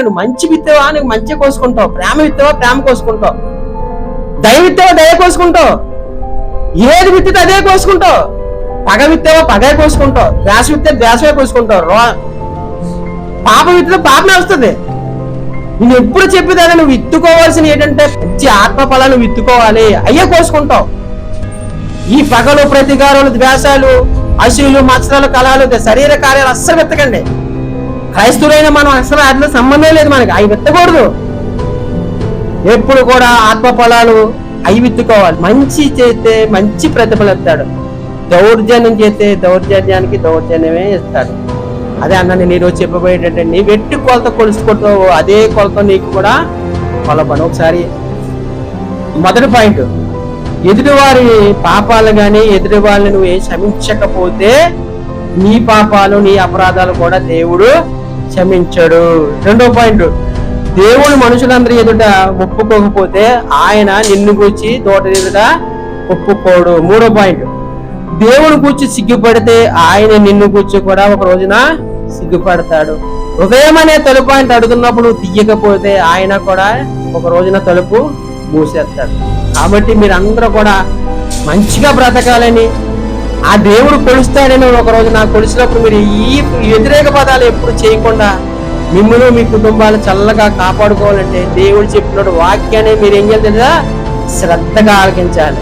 నువ్వు మంచి విత్తవా నువ్వు మంచి కోసుకుంటావు, ప్రేమ విత్తవా ప్రేమ కోసుకుంటావు, దయ విత్తవా దయ కోసుకుంటావు, ఏది విత్తితే అదే కోసుకుంటావు, పగ విత్తవా పగే కోసుకుంటావు, ద్వేష విత్తే ద్వేషమే కోసుకుంటావు, పాప విత్తే పాపమే వస్తుంది. నేను ఎప్పుడు చెప్పేది అదే, నువ్వు విత్తుకోవాల్సిన ఏంటంటే మంచి ఆత్మ ఫలాన్ని విత్తుకోవాలి, అయ్యే కోసుకుంటావు. ఈ పగలు ప్రతికారాలు ద్వేషాలు అసూలు మత్సరాలు కళాలు శరీర కార్యాలు అస్సలు వెతకండి. క్రైస్తవులైన మనం అసలు వాటిలో సంబంధం లేదు, మనకి అవి విత్తకూడదు. ఎప్పుడు కూడా ఆత్మ ఫలాలు అవి విత్తుకోవాలి. మంచి చేస్తే మంచి ప్రతిఫలం ఇస్తాడు, దౌర్జన్యం చేస్తే దౌర్జన్యానికి దౌర్జన్యమే ఇస్తాడు. అదే అన్న నేను ఈరోజు చెప్పబోయేటంటే, నీవు ఎట్టి కొలత కొలుసుకుంటావు అదే కొలత నీకు కూడా కొలపను. ఒకసారి మొదటి పాయింట్, ఎదుటివారి పాపాలు కానీ ఎదుటి వాళ్ళని నువ్వు క్షమించకపోతే నీ పాపాలు నీ అపరాధాలు కూడా దేవుడు క్షమించడు. రెండో పాయింట్, దేవుడు మనుషులందరి ఎదుట ఒప్పుకోకపోతే ఆయన నిన్ను గూర్చి తోట ఎదుట ఒప్పుకోడు. మూడో పాయింట్, దేవుడు గూర్చి సిగ్గుపడితే ఆయన నిన్ను గూర్చి కూడా ఒక రోజున సిగ్గుపడతాడు. హృదయం అనే తలుపు ఆయన అడుగుతున్నప్పుడు తీయకపోతే ఆయన కూడా ఒక రోజున తలుపు మూసేస్తాడు. కాబట్టి మీరందరూ కూడా మంచిగా బ్రతకాలని, ఆ దేవుడు కొలుస్తాడని ఒక రోజు నాకు కొలిసినప్పుడు మీరు ఈ వ్యతిరేక పదాలు ఎప్పుడు చేయకుండా మిమ్మల్ని మీ కుటుంబాలు చల్లగా కాపాడుకోవాలంటే దేవుడు చెప్పినట్టు వాక్యాన్ని మీరు ఏం చేయాలి, శ్రద్ధగా ఆలకించాలి.